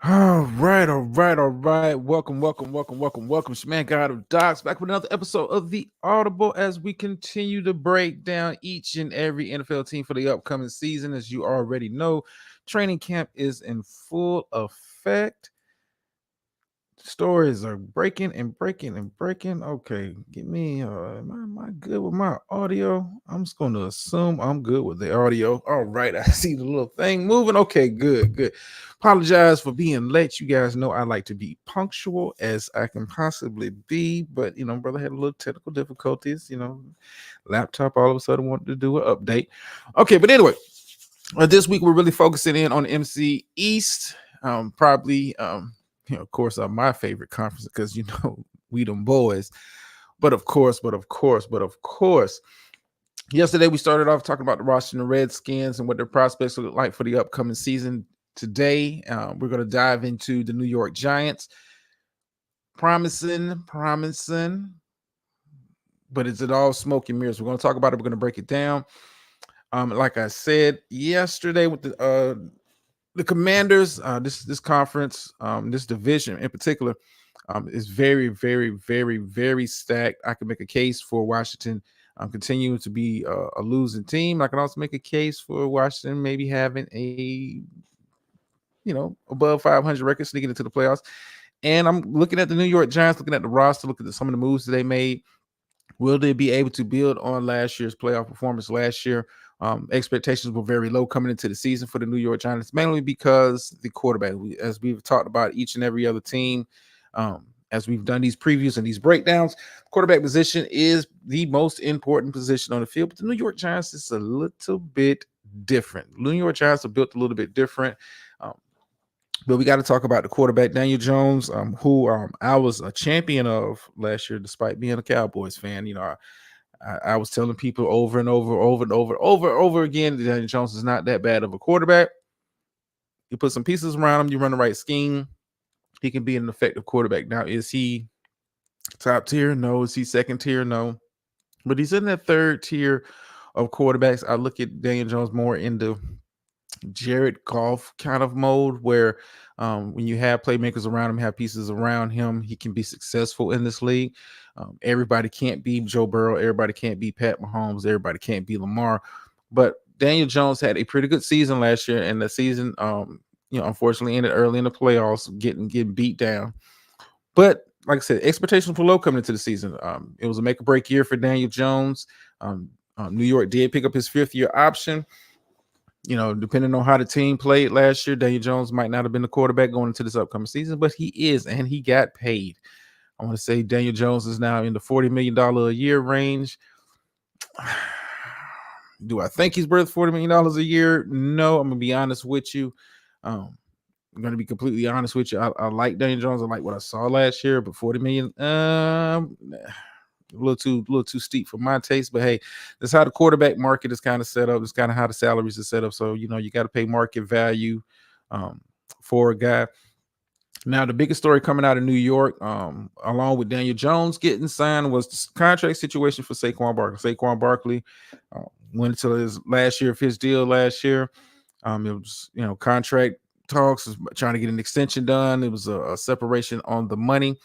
All right. Welcome. It's your man, God of Docs, back with another episode of The Audible as we continue to break down each and every NFL team for the upcoming season. As you already know, training camp is in full effect. Stories are breaking. Okay, give me am I good with my audio? I'm just going to assume I'm good with the audio. All right, I see the little thing moving. Okay, good. Apologize for being late. You guys know I like to be punctual as I can possibly be, but brother had a little technical difficulties. Laptop all of a sudden wanted to do an update. Okay, but anyway, this week we're really focusing in on MC East. Probably of course, my favorite conference because we them boys. But of course, yesterday we started off talking about the Washington Redskins and what their prospects look like for the upcoming season. Today, we're going to dive into the New York Giants. Promising, but is it all smoke and mirrors? We're going to talk about it. We're going to break it down. Like I said yesterday with the Commanders, this conference, this division in particular, is very, very, very, very stacked. I can make a case for Washington continuing to be a losing team. I can also make a case for Washington maybe having a above 500 record sneaking into the playoffs. And I'm looking at the New York Giants, looking at the roster, looking at some of the moves that they made. Will they be able to build on last year's playoff performance last year? Expectations were very low coming into the season for the New York Giants, mainly because the quarterback, as we've talked about each and every other team, as we've done these previews and these breakdowns, quarterback position is the most important position on the field. But the New York Giants is a little bit different. New York Giants are built a little bit different. But we got to talk about the quarterback, Daniel Jones, who I was a champion of last year, despite being a Cowboys fan. I was telling people over and over again that Daniel Jones is not that bad of a quarterback. You put some pieces around him, you run the right scheme, he can be an effective quarterback. Now, is he top tier? No. Is he second tier? No. But he's in that third tier of quarterbacks. I look at Daniel Jones more in the Jared Goff kind of mode where when you have playmakers around him, have pieces around him, he can be successful in this league. Everybody can't be Joe Burrow. Everybody can't be Pat Mahomes. Everybody can't be Lamar. But Daniel Jones had a pretty good season last year, and the season, unfortunately ended early in the playoffs, getting beat down. But like I said, expectations were low coming into the season. It was a make or break year for Daniel Jones. New York did pick up his fifth-year option. Depending on how the team played last year, Daniel Jones might not have been the quarterback going into this upcoming season, but he is, and he got paid. I want to say Daniel Jones is now in the $40 million a year range. Do I think he's worth $40 million a year? No, I'm going to be honest with you. I'm going to be completely honest with you. I like Daniel Jones. I like what I saw last year, but $40 million, a little too steep for my taste. But hey, that's how the quarterback market is kind of set up. It's kind of how the salaries are set up. So you got to pay market value for a guy. Now, the biggest story coming out of New York, along with Daniel Jones getting signed, was the contract situation for Saquon Barkley. Saquon Barkley went into his last year of his deal last year. It was, contract talks, trying to get an extension done. It was a separation on the money.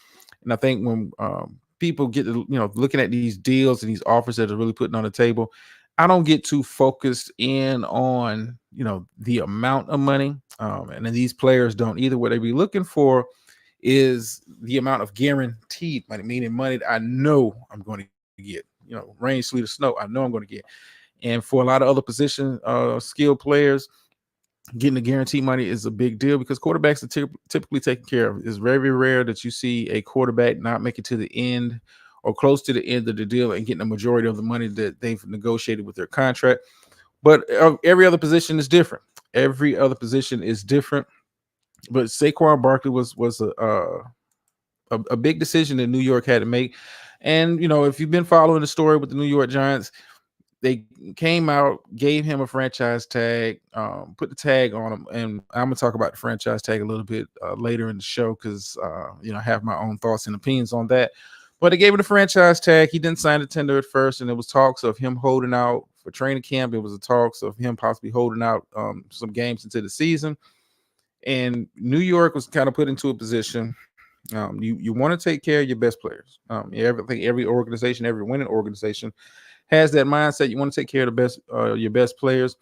And I think when people get to, looking at these deals and these offers that are really putting on the table, I don't get too focused in on, the amount of money. And then these players don't either. What they be looking for is the amount of guaranteed money, meaning money that I know I'm going to get, rain, sleet, or snow, I know I'm going to get. And for a lot of other position skilled players, getting the guaranteed money is a big deal because quarterbacks are typically taken care of. It's very, very rare that you see a quarterback not make it to the end or close to the end of the deal and getting the majority of the money that they've negotiated with their contract. But every other position is different. Every other position is different. But Saquon Barkley was a big decision that New York had to make. And, if you've been following the story with the New York Giants, they came out, gave him a franchise tag, put the tag on him, and I'm gonna talk about the franchise tag a little bit later in the show because I have my own thoughts and opinions on that. But they gave him the franchise tag. He didn't sign the tender at first, and there was talks of him holding out for training camp. It was a talks of him possibly holding out some games into the season. And New York was kind of put into a position. You want to take care of your best players. Every organization, every winning organization has that mindset. You want to take care of the best, your best players.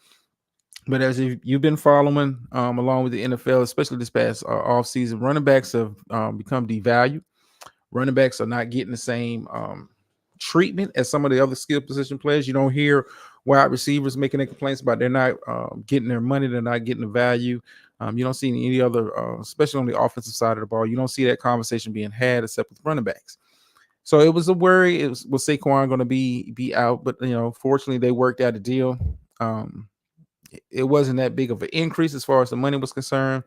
But as you've been following along with the NFL, especially this past off season, running backs have become devalued. Running backs are not getting the same treatment as some of the other skill position players. You don't hear wide receivers making their complaints about they're not getting their money, they're not getting the value. You don't see any other, especially on the offensive side of the ball, you don't see that conversation being had except with running backs. So it was a worry. Was Saquon going to be out? But fortunately, they worked out a deal. It wasn't that big of an increase as far as the money was concerned,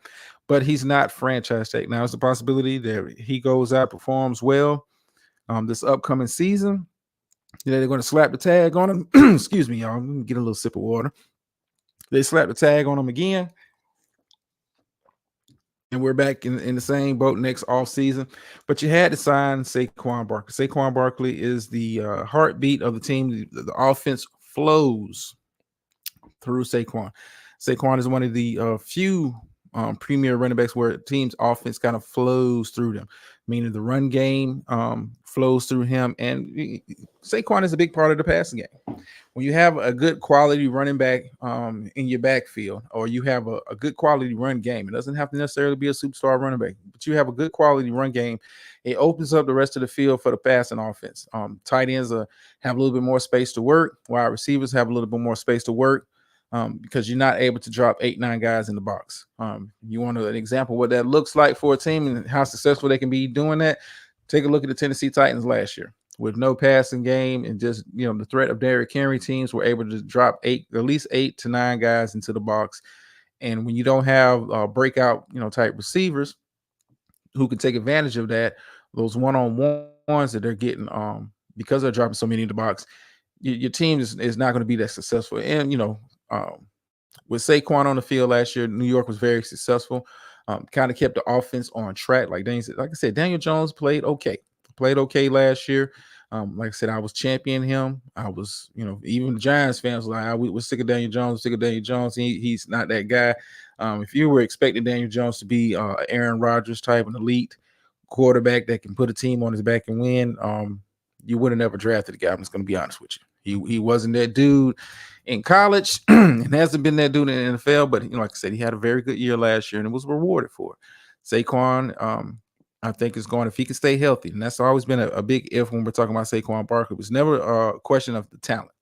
but he's not franchise tag. Now it's a possibility that he goes out, performs well this upcoming season. They're going to slap the tag on him. Excuse me, y'all. Let me get a little sip of water. They slap the tag on him again. And we're back in the same boat next off season. But you had to sign Saquon Barkley. Saquon Barkley is the heartbeat of the team. The offense flows through Saquon. Saquon is one of the few premier running backs where team's offense kind of flows through them, meaning the run game flows through him. And Saquon is a big part of the passing game. When you have a good quality running back in your backfield, or you have a good quality run game, it doesn't have to necessarily be a superstar running back, but you have a good quality run game, it opens up the rest of the field for the passing offense. Tight ends have a little bit more space to work. Wide receivers have a little bit more space to work. Because you're not able to drop 8-9 guys in the box. You want an example what that looks like for a team and how successful they can be doing that. Take a look at the Tennessee Titans last year with no passing game and just the threat of Derrick Henry. Teams were able to drop at least 8 to 9 guys into the box. And when you don't have breakout type receivers who can take advantage of that, those one-on-ones that they're getting because they're dropping so many in the box, your team is not going to be that successful. And with Saquon on the field last year, New York was very successful. Kind of kept the offense on track. Like I said, Daniel Jones played okay last year. Like I said, I was championing him. I was, even the Giants fans were like, we're sick of Daniel Jones, he's not that guy. If you were expecting Daniel Jones to be Aaron Rodgers type, an elite quarterback that can put a team on his back and win, you would have never drafted the guy. I'm just going to be honest with you. He wasn't that dude in college and hasn't been that dude in the NFL. But like I said, he had a very good year last year and it was rewarded for it. Saquon, I think is going, if he can stay healthy, and that's always been a big if when we're talking about Saquon Barkley. It was never a question of the talent.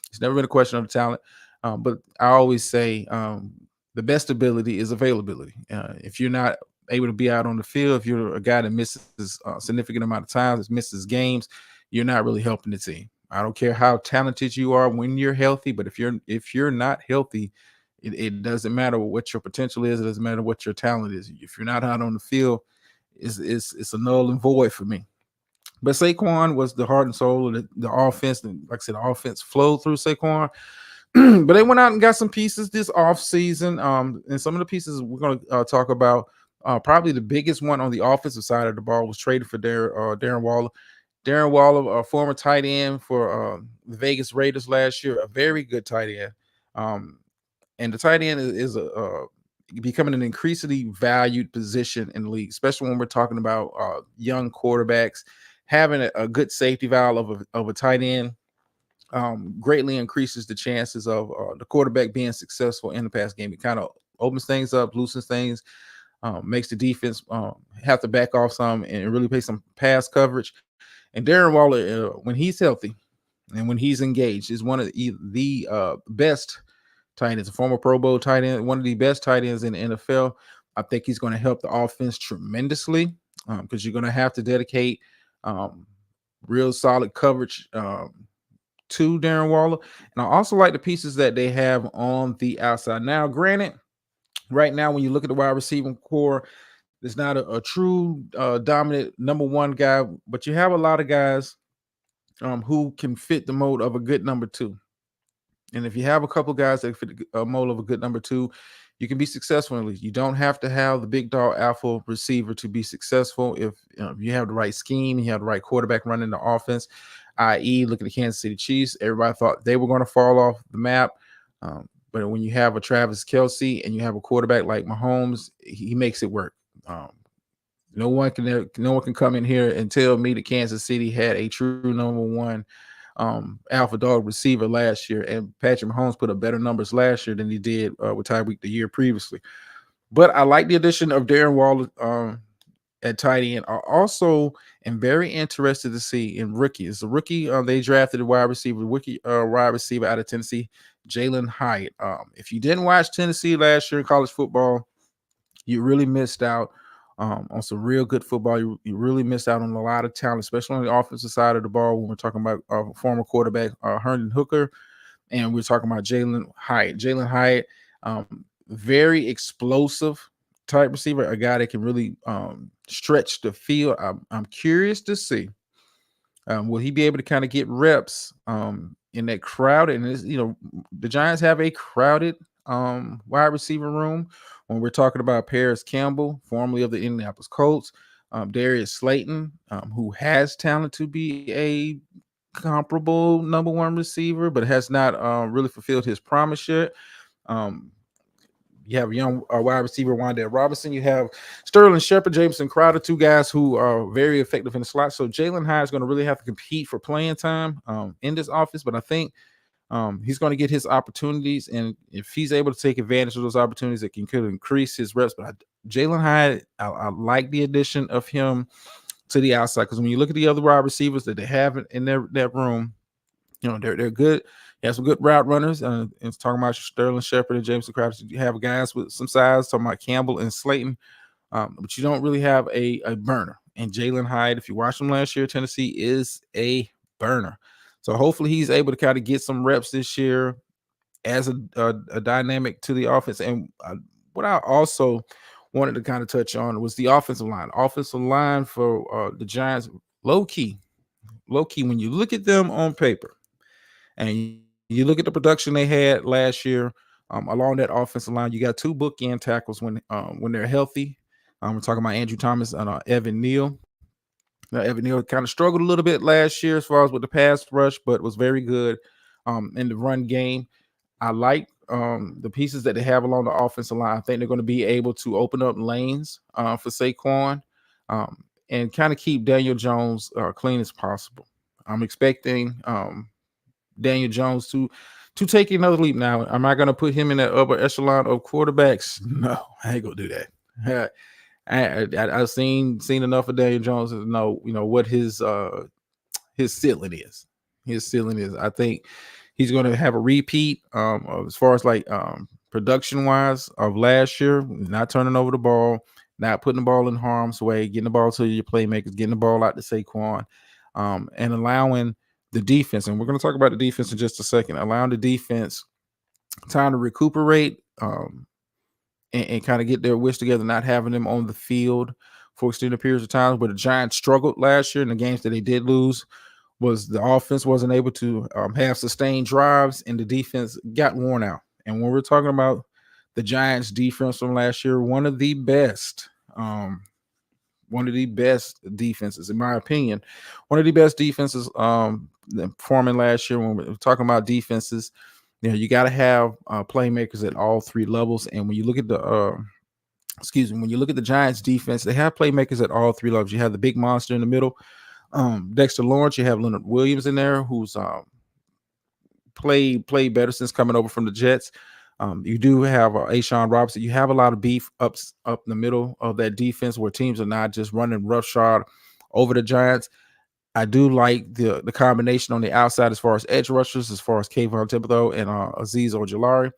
It's never been a question of the talent. But I always say the best ability is availability. If you're not able to be out on the field, if you're a guy that misses a significant amount of times, misses games, you're not really helping the team. I don't care how talented you are when you're healthy, but if you're not healthy, it doesn't matter what your potential is. It doesn't matter what your talent is. If you're not out on the field, it's a null and void for me. But Saquon was the heart and soul of the offense. And like I said, the offense flowed through Saquon. But they went out and got some pieces this offseason. And some of the pieces we're going to talk about, probably the biggest one on the offensive side of the ball was traded for Darren Waller. Darren Waller, a former tight end for the Vegas Raiders last year, a very good tight end. And the tight end is becoming an increasingly valued position in the league, especially when we're talking about young quarterbacks. Having a good safety valve of a tight end greatly increases the chances of the quarterback being successful in the pass game. It kind of opens things up, loosens things, makes the defense have to back off some and really pay some pass coverage. And Darren Waller, when he's healthy and when he's engaged, is one of the best tight ends, a former Pro Bowl tight end, one of the best tight ends in the NFL. I think he's going to help the offense tremendously because you're going to have to dedicate real solid coverage to Darren Waller. And I also like the pieces that they have on the outside. Now, granted, right now, when you look at the wide receiving core, there's not a true dominant number one guy, but you have a lot of guys who can fit the mold of a good number two. And if you have a couple guys that fit a mold of a good number two, you can be successful in the league. You don't have to have the big dog alpha receiver to be successful. If you have the right scheme, you have the right quarterback running the offense, i.e., look at the Kansas City Chiefs. Everybody thought they were going to fall off the map. But when you have a Travis Kelsey and you have a quarterback like Mahomes, he makes it work. Um, no one can come in here and tell me that Kansas City had a true number one alpha dog receiver last year, and Patrick Mahomes put up better numbers last year than he did with Tyreek the year previously. But I like the addition of Darren Waller at tight end. I also am very interested to see in rookie. It's a rookie. They drafted a wide receiver out of Tennessee, Jalen Hyatt. If you didn't watch Tennessee last year in college football, you really missed out on some real good football. You really missed out on a lot of talent, especially on the offensive side of the ball when we're talking about former quarterback Herndon Hooker, and we're talking about Jalen Hyatt. Jalen Hyatt, very explosive type receiver, a guy that can really stretch the field. I'm curious to see will he be able to kind of get reps in that crowded? And the Giants have a crowded wide receiver room. When we're talking about Paris Campbell, formerly of the Indianapolis Colts, Darius Slayton, who has talent to be a comparable number one receiver, but has not really fulfilled his promise yet. Um, you have young wide receiver Wandale Robinson. You have Sterling Shepard, Jameson Crowder, two guys who are very effective in the slot. So Jalen Hyatt is going to really have to compete for playing time in this offense. But I think he's going to get his opportunities, and if he's able to take advantage of those opportunities, it could increase his reps. But Jalen Hyatt, I like the addition of him to the outside, because when you look at the other wide receivers that they have in that room, they're good. You have some good route runners. It's talking about Sterling Shepard and Jameson Crowder. You have guys with some size, talking about Campbell and Slayton, but you don't really have a burner. And Jalen Hyatt, if you watched him last year, Tennessee is a burner. So hopefully he's able to kind of get some reps this year as a dynamic to the offense. And what I also wanted to kind of touch on was the offensive line. Offensive line for the Giants, low key. When you look at them on paper and you look at the production they had last year along that offensive line, you got two bookend tackles when they're healthy. We're talking about Andrew Thomas and Evan Neal. Evan Neal kind of struggled a little bit last year as far as with the pass rush, but was very good in the run game. I like the pieces that they have along the offensive line. I think they're going to be able to open up lanes for Saquon and kind of keep Daniel Jones clean as possible. I'm expecting Daniel Jones to take another leap. Now, am I going to put him in that upper echelon of quarterbacks? No, I ain't going to do that. I've seen enough of Daniel Jones to know, what his ceiling is. His ceiling is, I think he's going to have a repeat as far as like production wise of last year, not turning over the ball, not putting the ball in harm's way, getting the ball to your playmakers, getting the ball out to Saquon, and allowing the defense. And we're going to talk about the defense in just a second. Allowing the defense time to recuperate and kind of get their wits together, not having them on the field for extended periods of time. Where the Giants struggled last year in the games that they did lose was the offense wasn't able to have sustained drives, and the defense got worn out. And when we're talking about the Giants defense from last year, one of the best defenses, in my opinion, one of the best defenses performing last year. When we're talking about defenses, you got to have playmakers at all three levels. And when you look at the Giants defense, they have playmakers at all three levels. You have the big monster in the middle, Dexter Lawrence. You have Leonard Williams in there, who's played better since coming over from the Jets. You do have Ashawn Robinson. You have a lot of beef up in the middle of that defense, where teams are not just running roughshod over the Giants. I do like the combination on the outside as far as edge rushers, as far as Kayvon Thibodeau and Azeez Ojulari.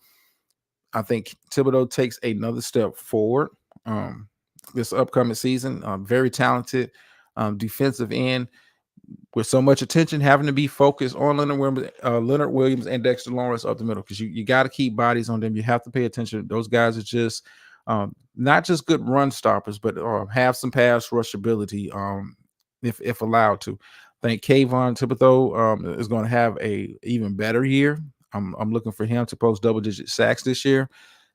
I think Thibodeau takes another step forward this upcoming season. Very talented defensive end, with so much attention having to be focused on Leonard Williams and Dexter Lawrence up the middle, because you got to keep bodies on them. You have to pay attention. Those guys are just not just good run stoppers, but have some pass rush ability if allowed to. I think Kayvon Thibodeau is going to have a even better year. I'm looking for him to post double-digit sacks this year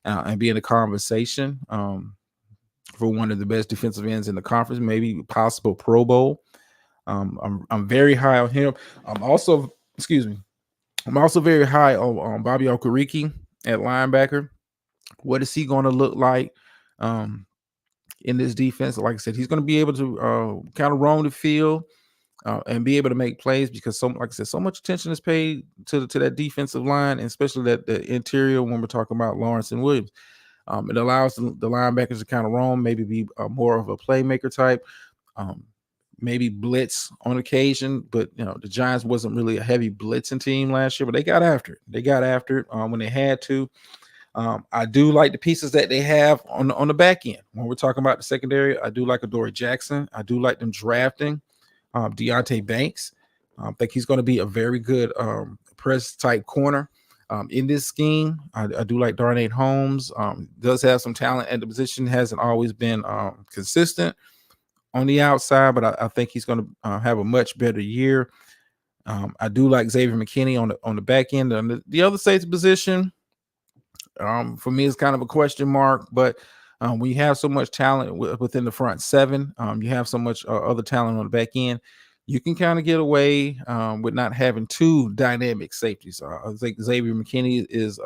and be in the conversation for one of the best defensive ends in the conference, maybe possible Pro Bowl. I'm very high on him. I'm also very high on Bobby Okereke. at linebacker. What is he going to look like um, in this defense? Like I said, he's going to be able to kind of roam the field and be able to make plays because, like I said, so much attention is paid to that defensive line, and especially that the interior when we're talking about Lawrence and Williams. It allows the linebackers to kind of roam, maybe be more of a playmaker type. Um, Maybe blitz on occasion, but the Giants wasn't really a heavy blitzing team last year, but they got after it. They got after it when they had to. I do like the pieces that they have on the back end. When we're talking about the secondary, I do like Adoree Jackson. I do like them drafting Deontay Banks. I think he's going to be a very good press type corner in this scheme. I do like Darnay Holmes. Does have some talent at the position. Hasn't always been consistent on the outside, but I think he's going to have a much better year. I do like Xavier McKinney on the back end. On the other safety position, for me, it's kind of a question mark. But when you have so much talent within the front seven, you have so much other talent on the back end, you can kind of get away with not having two dynamic safeties. I think Xavier McKinney is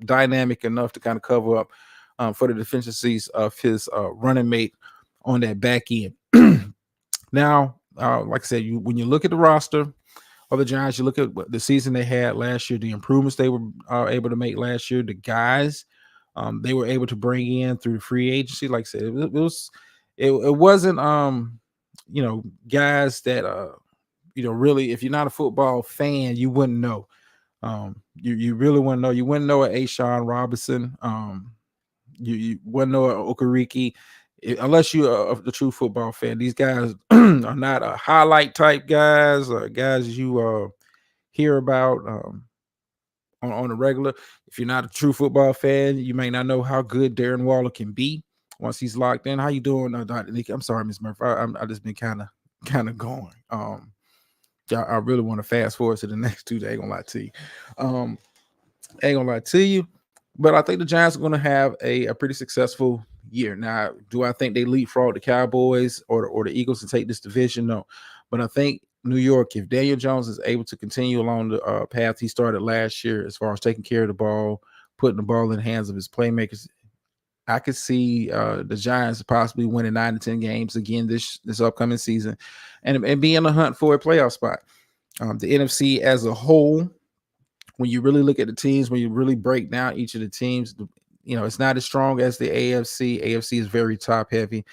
dynamic enough to kind of cover up for the deficiencies of his running mate on that back end. Now, like I said, when you look at the roster of the Giants, you look at the season they had last year, the improvements they were able to make last year, the guys they were able to bring in through the free agency. Like I said, it wasn't guys that really, if you're not a football fan, you wouldn't know. You really wouldn't know. You wouldn't know a Ashawn Robinson. You wouldn't know a Okereke unless you're the true football fan. These guys are not a highlight type guys or guys you hear about on a regular. If you're not a true football fan, you may not know how good Darren Waller can be once he's locked in. How you doing, Dr. Nick? I'm sorry, Miss Murphy. I just been kind of going. I really want to fast forward to the next 2 days. Ain't gonna lie to you. But I think the Giants are going to have a pretty successful year. Now, do I think they leapfrog the Cowboys or the Eagles to take this division? No. But I think New York, if Daniel Jones is able to continue along the path he started last year as far as taking care of the ball, putting the ball in the hands of his playmakers, I could see the Giants possibly winning 9 to 10 games again this upcoming season and be in the hunt for a playoff spot. The NFC as a whole, when you really look at the teams, when you really break down each of the teams, it's not as strong as the AFC. AFC is very top heavy.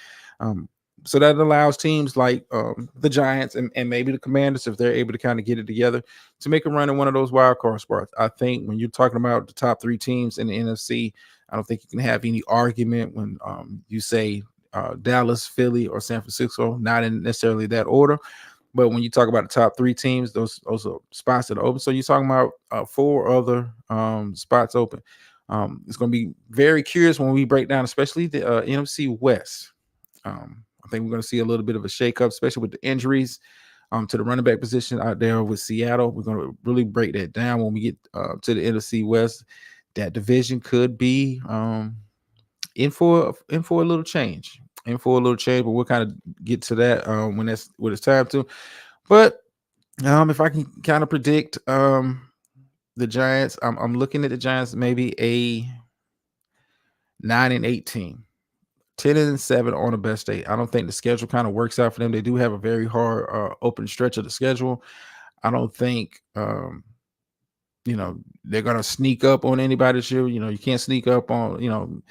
So that allows teams like the Giants and maybe the Commanders, if they're able to kind of get it together, to make a run in one of those wild card spots. I think when you're talking about the top 3 teams in the NFC, I don't think you can have any argument when you say Dallas, Philly, or San Francisco, not in necessarily that order. But when you talk about the top 3 teams, those are spots that are open. So you're talking about 4 other spots open. It's going to be very curious when we break down, especially the NFC West. I think we're going to see a little bit of a shakeup, especially with the injuries to the running back position out there with Seattle. We're going to really break that down when we get to the NFC West. That division could be in for a little change. But we'll kind of get to that when it's time to. But if I can kind of predict the Giants, I'm looking at the Giants maybe a 9-8 team, 10-7 on the best day. I don't think the schedule kind of works out for them. They do have a very hard open stretch of the schedule. I don't think they're gonna sneak up on anybody this year. You can't sneak up on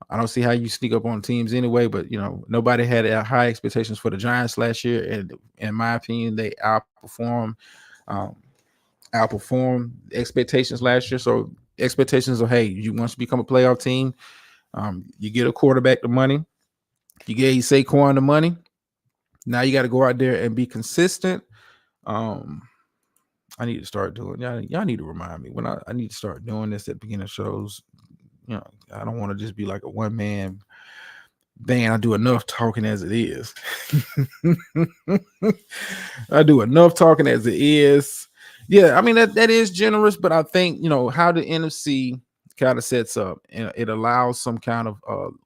I don't see how you sneak up on teams anyway, but nobody had high expectations for the Giants last year, and in my opinion, they outperformed expectations last year. So expectations are, hey, you want to become a playoff team, you get a quarterback the money, you gave Saquon the money. Now you got to go out there and be consistent. I need to start doing. Y'all need to remind me when I need to start doing this at the beginning of shows. I don't want to just be like a one man band. I do enough talking as it is. I do enough talking as it is. Yeah, I mean that is generous, but I think how the NFC kind of sets up, and it allows some kind of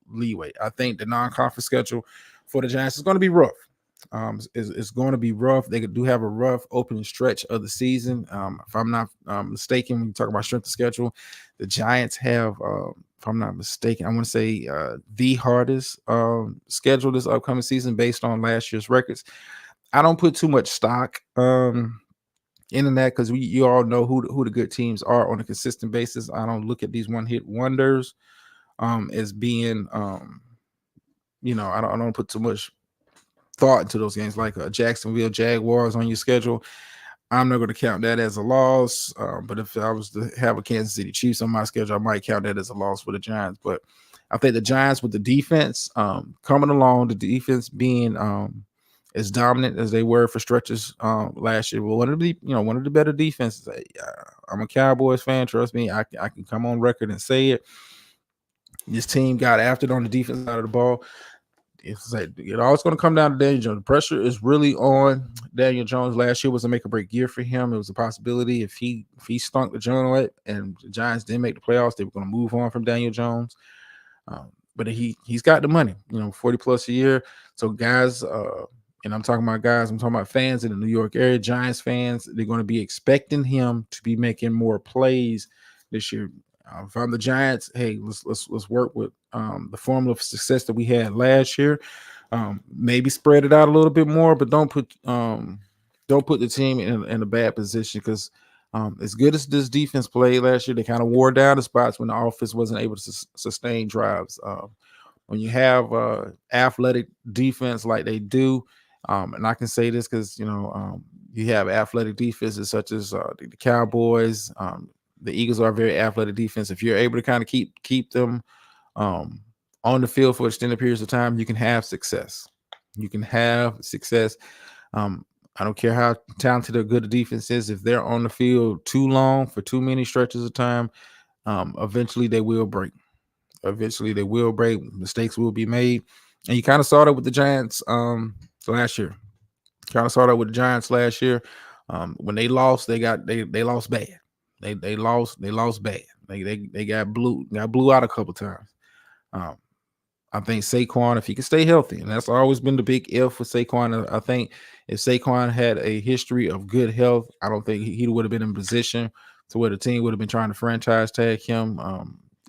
leeway. I think the non-conference schedule for the Giants is going to be rough. Is going to be rough. They do have a rough opening stretch of the season. If I'm not mistaken, when you talk about strength of schedule, the Giants have, if I'm not mistaken, I want to say the hardest schedule this upcoming season based on last year's records. I don't put too much stock in that because you all know who the good teams are on a consistent basis. I don't look at these one hit wonders as being I don't put too much thought into those games like Jacksonville Jaguars on your schedule. I'm not going to count that as a loss. But if I was to have a Kansas City Chiefs on my schedule, I might count that as a loss for the Giants. But I think the Giants with the defense coming along, the defense being as dominant as they were for stretches last year, well, one of the better defenses. I'm a Cowboys fan. Trust me, I can come on record and say it. This team got after it on the defense side of the ball. It's like it always going to come down to Daniel Jones. The pressure is really on Daniel Jones. Last year was a make or break year for him. It was a possibility if he stunk the joint and the Giants didn't make the playoffs, they were going to move on from Daniel Jones. But he's got the money, 40 plus a year. So guys, and I'm talking about guys, I'm talking about fans in the New York area, Giants fans, they're going to be expecting him to be making more plays this year. If I'm the Giants, hey, let's work with the formula of success that we had last year. Maybe spread it out a little bit more, but don't put the team in a bad position because as good as this defense played last year, they kind of wore down the spots when the offense wasn't able to sustain drives. When you have athletic defense like they do, and I can say this because you have athletic defenses such as the Cowboys. The Eagles are a very athletic defense. If you're able to kind of keep them on the field for extended periods of time, you can have success. You can have success. I don't care how talented or good the defense is. If they're on the field too long for too many stretches of time, eventually they will break. Mistakes will be made. And you kind of saw that with the Giants last year. When they lost, they lost bad. They lost bad. They got blew out a couple times. I think Saquon, if he can stay healthy, and that's always been the big if for Saquon. I think if Saquon had a history of good health, I don't think he would have been in position to where the team would have been trying to franchise tag him.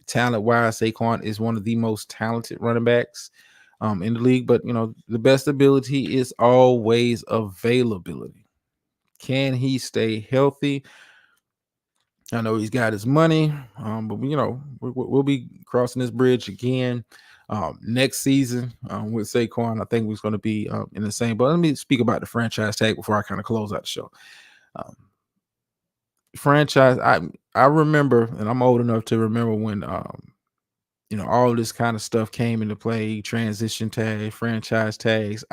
Talent wise, Saquon is one of the most talented running backs in the league. But the best ability is always availability. Can he stay healthy? I know he's got his money, but we'll be crossing this bridge again next season with Saquon. I think we're going to be in the same. But let me speak about the franchise tag before I kind of close out the show. Franchise, I remember, and I'm old enough to remember when all this kind of stuff came into play, transition tag, franchise tags.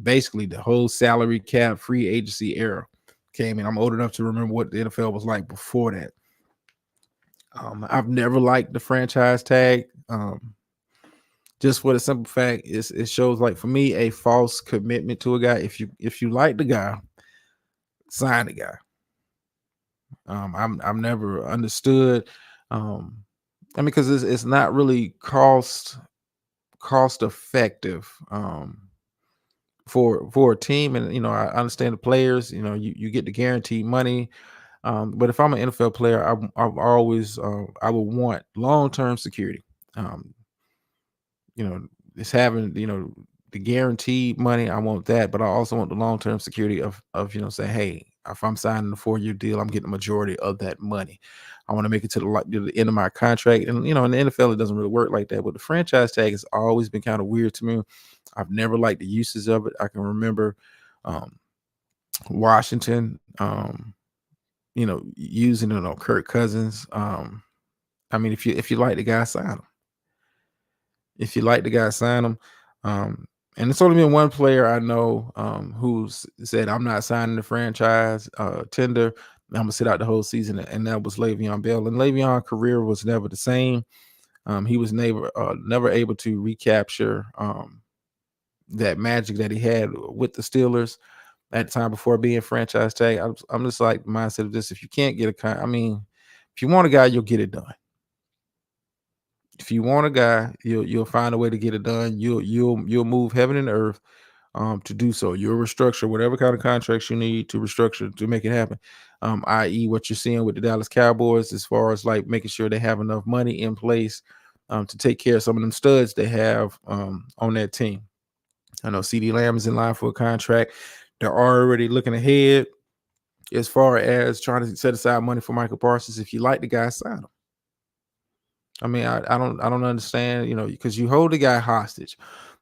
Basically the whole salary cap, free agency era came in. I'm old enough to remember what the NFL was like before that. I've never liked the franchise tag. Just for the simple fact, it shows, like, for me, a false commitment to a guy. If you like the guy, sign the guy. I've never understood. Because it's not really cost effective for a team, and I understand the players. You get the guaranteed money, but if I'm an NFL player, I've always I would want long-term security. It's having the guaranteed money. I want that, but I also want the long-term security of saying, hey, if I'm signing a 4-year deal, I'm getting the majority of that money. I want to make it to the end of my contract. And in the NFL, it doesn't really work like that. But the franchise tag has always been kind of weird to me. I've never liked the uses of it. I can remember Washington, using it on Kirk Cousins. If you like the guy, sign him. If you like the guy, sign him. And it's only been one player I know who's said, I'm not signing the franchise tender. I'm going to sit out the whole season. And that was Le'Veon Bell. And Le'Veon's career was never the same. He was never able to recapture that magic that he had with the Steelers at the time before being franchise tag. I'm just like mindset of this. If you can't get if you want a guy, you'll get it done. If you want a guy, you'll find a way to get it done. You'll move heaven and earth to do so. You'll restructure whatever kind of contracts you need to restructure to make it happen. I.e., what you're seeing with the Dallas Cowboys, as far as like making sure they have enough money in place to take care of some of them studs they have on that team. I know CD Lamb is in line for a contract. They're already looking ahead as far as trying to set aside money for Michael Parsons. If you like the guy, sign him. I mean, I don't understand, because you hold the guy hostage.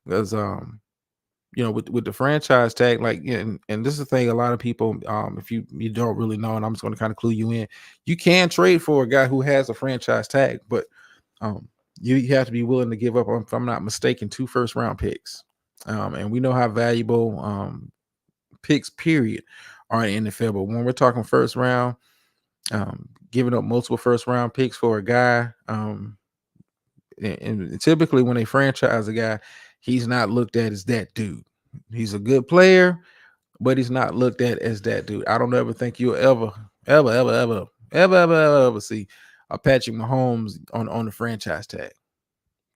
Because with the franchise tag, like, and this is the thing, a lot of people, if you don't really know, and I'm just going to kind of clue you in, you can trade for a guy who has a franchise tag, but you have to be willing to give up on, if I'm not mistaken, 2 first-round picks. And we know how valuable picks, period, are in the NFL. But when we're talking first round, giving up multiple first round picks for a guy, and typically when they franchise a guy, he's not looked at as that dude. He's a good player, but he's not looked at as that dude. I don't ever think you'll ever see a Patrick Mahomes on the franchise tag.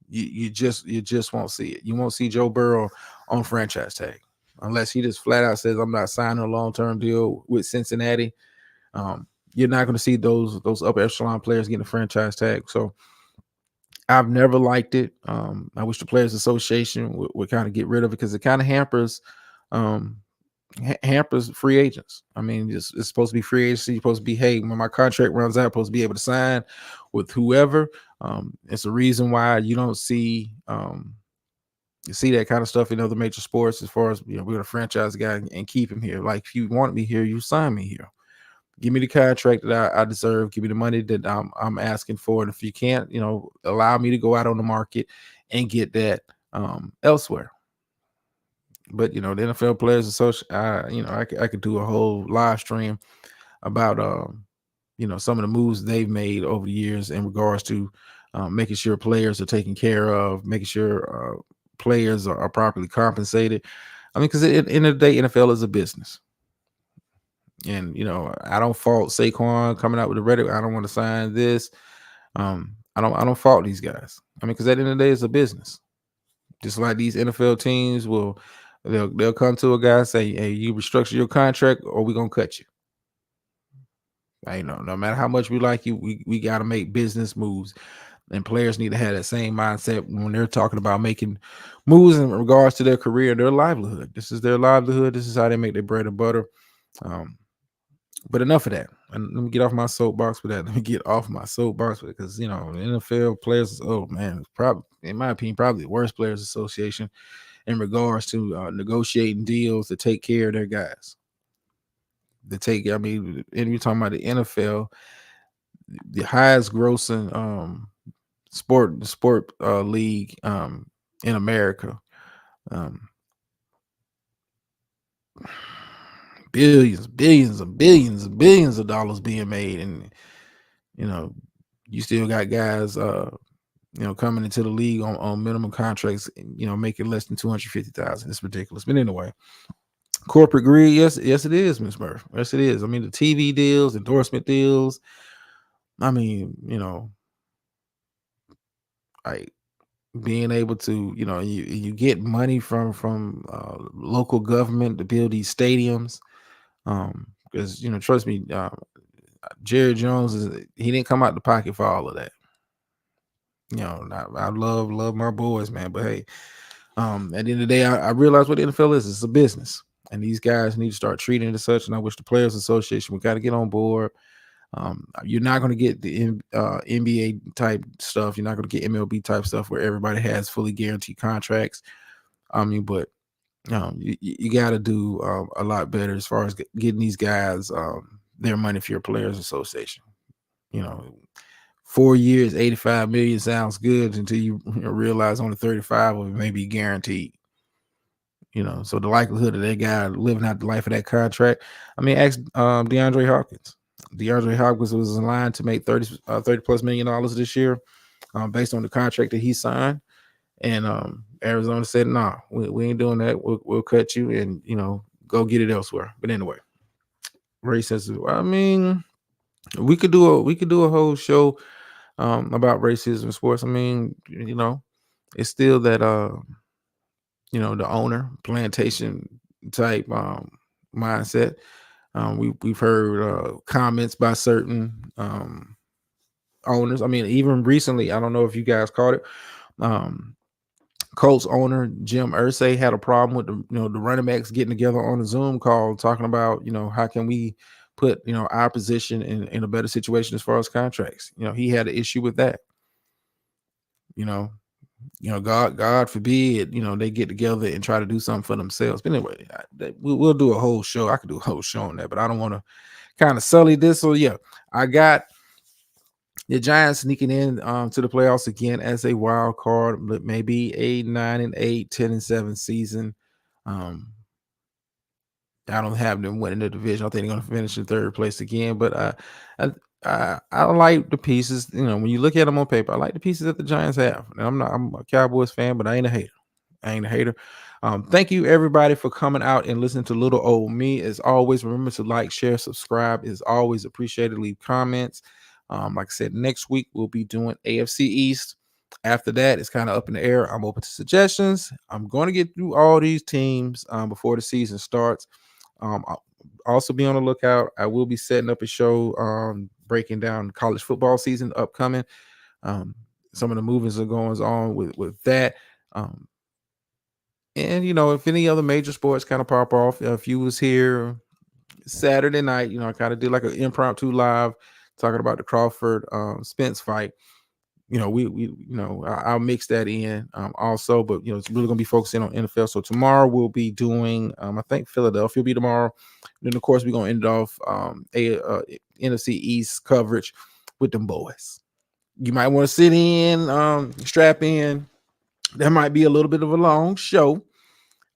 You just won't see it. You won't see Joe Burrow on franchise tag unless he just flat out says, I'm not signing a long-term deal with Cincinnati. You're not going to see those upper echelon players getting a franchise tag. So I've never liked it. I wish the Players Association would kind of get rid of it, because it kind of hampers free agents. I mean, it's supposed to be free agency. You're supposed to be, hey, when my contract runs out, I'm supposed to be able to sign with whoever. It's the reason why you don't see that kind of stuff in other major sports, as far as, we're going to franchise a guy and keep him here. Like, if you want me here, you sign me here. Give me the contract that I deserve. Give me the money that I'm asking for. And if you can't, allow me to go out on the market and get that elsewhere. But the NFL Players Association, I could do a whole live stream about some of the moves they've made over the years in regards to making sure players are taken care of, making sure players are properly compensated. I mean, because at the end of the day, NFL is a business. And I don't fault Saquon coming out with the rhetoric, I don't want to sign this. I don't fault these guys. I mean, because at the end of the day, it's a business. Just like these NFL teams they'll come to a guy and say, hey, you restructure your contract or we're gonna cut you. No matter how much we like you, we got to make business moves. And players need to have that same mindset when they're talking about making moves in regards to their career, their livelihood. This is their livelihood. This is how they make their bread and butter. But enough of that. And let me get off my soapbox with that. Let me get off my soapbox with it, because the NFL players, oh man, it's probably, in my opinion, probably the worst players association in regards to negotiating deals to take care of their guys. And you're talking about the NFL, the highest grossing sport league in America. Billions of dollars being made, and you still got guys coming into the league on minimum contracts, making less than $250,000. It's ridiculous. But anyway, corporate greed, yes it is, Miss Murph. Yes it is. I mean, the TV deals, endorsement deals. I mean, like being able to, you get money from local government to build these stadiums. Because trust me, Jerry Jones he didn't come out the pocket for all of that. I love my boys, man. But hey, at the end of the day, I realize what the NFL is. It's a business, and these guys need to start treating it as such. And I wish the Players Association, we got to get on board. You're not going to get the NBA type stuff. You're not going to get MLB type stuff where everybody has fully guaranteed contracts. But you got to do a lot better as far as getting these guys their money for your Players Association. 4 years, 85 million sounds good until you realize only 35 of it may be guaranteed. So the likelihood of that guy living out the life of that contract. I mean, ask DeAndre Hopkins. DeAndre Hopkins was in line to make $30 plus million this year, based on the contract that he signed. And Arizona said, "Nah, we ain't doing that. We'll cut you, and go get it elsewhere." But anyway, Ray says, "I mean, we could do a whole show about racism in sports. I mean, it's still that the owner plantation type mindset. We've heard comments by certain owners. I mean, even recently, I don't know if you guys caught it. Um, Colts owner Jim Irsay had a problem with the running backs getting together on a Zoom call, talking about how can we put our position in a better situation as far as contracts. He had an issue with that. You know, God forbid, they get together and try to do something for themselves. But anyway, we'll do a whole show. I could do a whole show on that, but I don't want to kind of sully this. So yeah, I got the Giants sneaking in to the playoffs again as a wild card, maybe a 9-8, 10-7 season. I don't have them winning the division. I think they're going to finish in third place again. But I like the pieces. When you look at them on paper, I like the pieces that the Giants have. And I'm a Cowboys fan, but I ain't a hater. Thank you everybody for coming out and listening to Little Old Me. As always, remember to like, share, subscribe. Is always appreciated. Leave comments. Like I said, next week we'll be doing AFC East. After that, it's kind of up in the air. I'm open to suggestions. I'm going to get through all these teams before the season starts. I'll also be on the lookout. I will be setting up a show breaking down college football season upcoming. Some of the movements are going on with that. And if any other major sports kind of pop off, if you was here Saturday night, I kind of did like an impromptu live talking about the Crawford Spence fight. I'll mix that in also, but it's really gonna be focusing on NFL. So tomorrow we'll be doing I think Philadelphia will be tomorrow. Then of course we're gonna end it off NFC East coverage with them boys. You might want to sit in, strap in. That might be a little bit of a long show.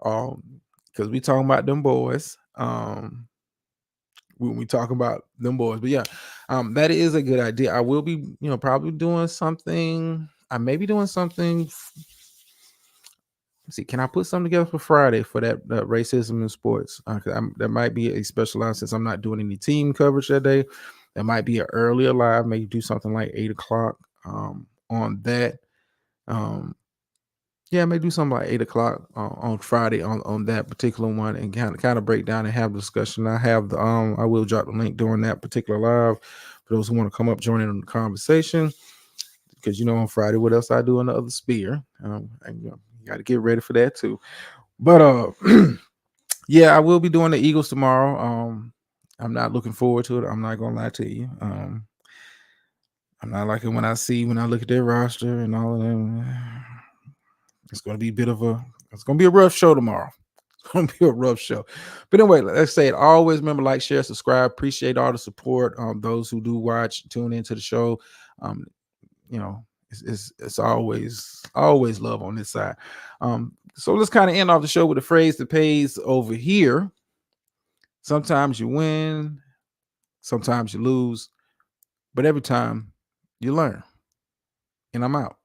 Because we talking about them boys. When we talk about them boys. But yeah, that is a good idea. I will be, probably doing something. I may be doing something. Let's see, can I put something together for Friday for that racism in sports? That might be a specialized since I'm not doing any team coverage that day. That might be an earlier live. Maybe do something like 8 o'clock on that. Yeah, I may do something like 8 o'clock on Friday on that particular one and kind of break down and have a discussion. I have the I will drop the link during that particular live for those who want to come up, join in on the conversation. Because on Friday, what else I do in the other sphere? You got to get ready for that too. But yeah, I will be doing the Eagles tomorrow. I'm not looking forward to it. I'm not gonna lie to you. I'm not liking when I look at their roster and all of them. It's going to be it's going to be a rough show tomorrow. It's going to be a rough show. But anyway, let's say it. Always remember, like, share, subscribe. Appreciate all the support. Those who do watch, tune into the show. It's always love on this side. So let's kind of end off the show with a phrase that pays over here. Sometimes you win, sometimes you lose, but every time you learn. And I'm out.